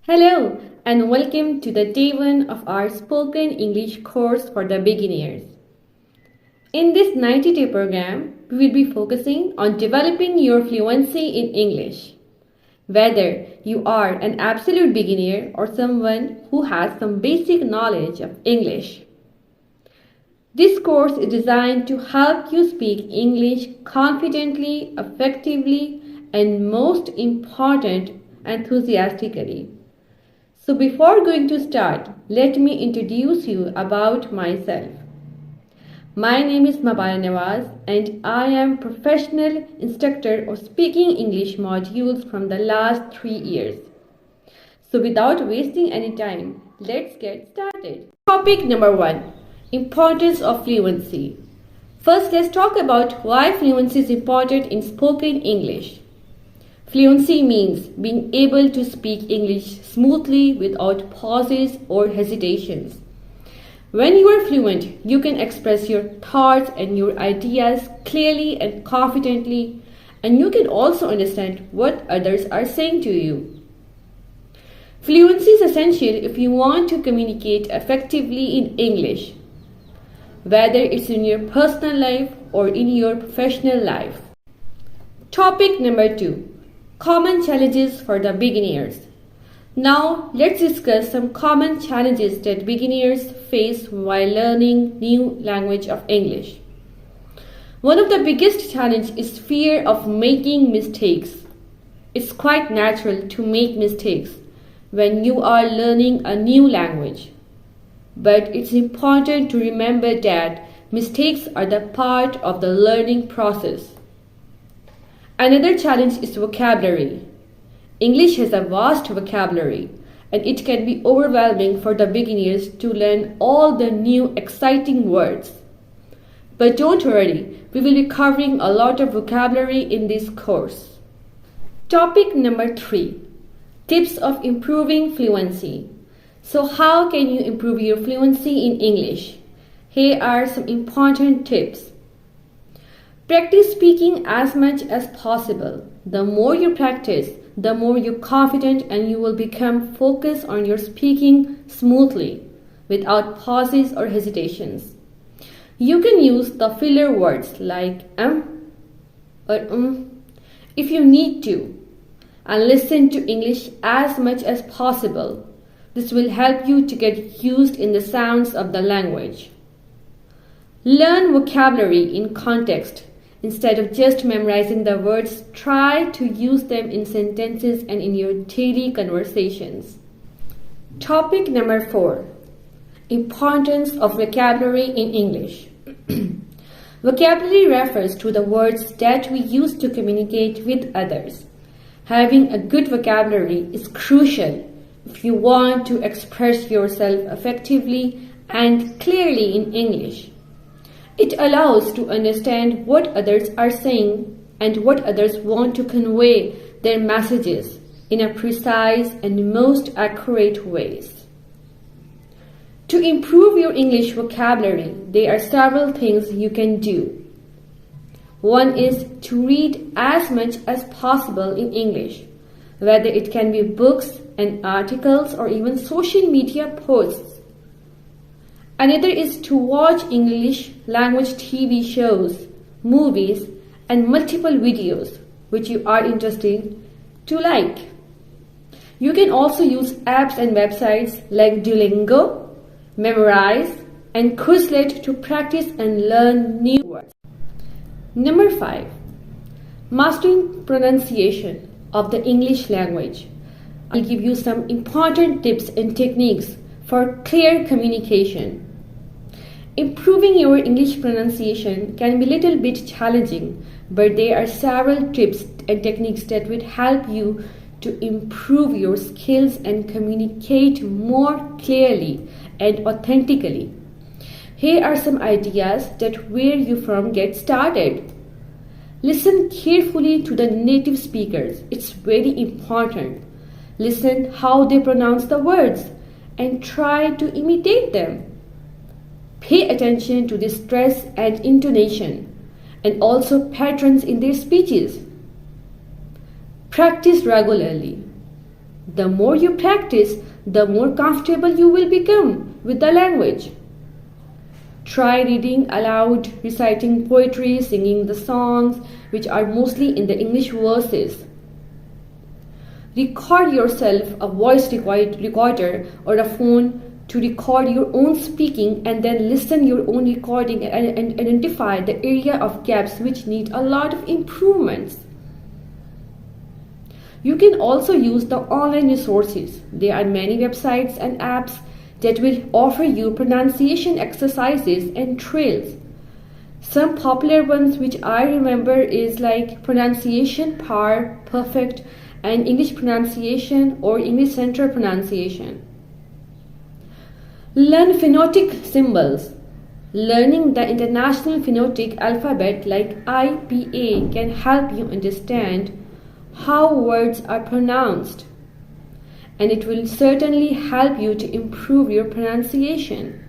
Hello and welcome to the day 1 of our spoken English course for the beginners. In this 90-day program, we will be focusing on developing your fluency in English. Whether you are an absolute beginner or someone who has some basic knowledge of English. This course is designed to help you speak English confidently, effectively, and most important, enthusiastically. So before going to start, let me introduce you about myself. My name is Mabaya Nawaz and I am professional instructor of speaking English modules from the last 3 years. So without wasting any time, let's get started. Topic number 1. Importance of fluency. First, let's talk about why fluency is important in spoken English. Fluency means being able to speak English smoothly without pauses or hesitations. When you are fluent, you can express your thoughts and your ideas clearly and confidently, and you can also understand what others are saying to you. Fluency is essential if you want to communicate effectively in English, whether it's in your personal life or in your professional life. Topic number 2. Common challenges for the beginners. Now let's discuss some common challenges that beginners face while learning new language of English. One of the biggest challenges is fear of making mistakes. It's quite natural to make mistakes when you are learning a new language. But it's important to remember that mistakes are the part of the learning process. Another challenge is vocabulary. English has a vast vocabulary and it can be overwhelming for the beginners to learn all the new exciting words. But don't worry, we will be covering a lot of vocabulary in this course. Topic number 3. Tips of improving fluency. So how can you improve your fluency in English? Here are some important tips. Practice speaking as much as possible. The more you practice, the more you're confident and you will become focused on your speaking smoothly, without pauses or hesitations. You can use the filler words like or if you need to, and listen to English as much as possible. This will help you to get used in the sounds of the language. Learn vocabulary in context. Instead of just memorizing the words, try to use them in sentences and in your daily conversations. Topic number 4. Importance of vocabulary in English. Vocabulary refers to the words that we use to communicate with others. Having a good vocabulary is crucial if you want to express yourself effectively and clearly in English. It allows to understand what others are saying and what others want to convey their messages in a precise and most accurate ways. To improve your English vocabulary, there are several things you can do. One is to read as much as possible in English, whether it can be books and articles or even social media posts. Another is to watch English language TV shows, movies, and multiple videos which you are interested to like. You can also use apps and websites like Duolingo, Memorize, and Quizlet to practice and learn new words. Number 5. Mastering pronunciation of the English language. I'll give you some important tips and techniques for clear communication. Improving your English pronunciation can be a little bit challenging, but there are several tips and techniques that will help you to improve your skills and communicate more clearly and authentically. Here are some ideas that where you from get started. Listen carefully to the native speakers. It's very important. Listen how they pronounce the words and try to imitate them. Pay attention to the stress and intonation and also patterns in their speeches. Practice regularly. The more you practice, the more comfortable you will become with the language. Try reading aloud, reciting poetry, singing the songs, which are mostly in the English verses. Record yourself a voice recorder or a phone to record your own speaking, and then listen your own recording and identify the area of gaps which need a lot of improvements. You can also use the online resources. There are many websites and apps that will offer you pronunciation exercises and drills. Some popular ones which I remember is like Pronunciation Par, Perfect, and English Pronunciation or English Center Pronunciation. Learn phonetic symbols. Learning the international phonetic alphabet like IPA can help you understand how words are pronounced, and it will certainly help you to improve your pronunciation.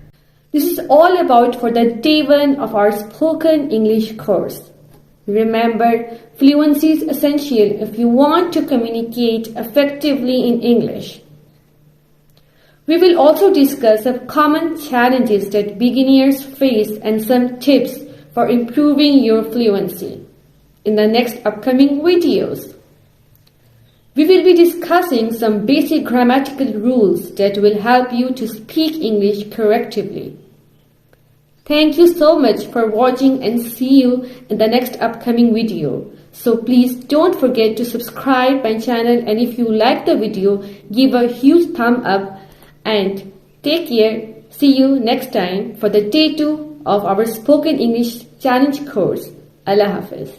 This is all about for the day 1 of our spoken English course. Remember, fluency is essential if you want to communicate effectively in English. We will also discuss some common challenges that beginners face and some tips for improving your fluency in the next upcoming videos. We will be discussing some basic grammatical rules that will help you to speak English correctly. Thank you so much for watching, and see you in the next upcoming video. So please don't forget to subscribe my channel, and if you like the video, give a huge thumb up, and take care. See you next time for the day 2 of our spoken English challenge course. Allah Hafiz.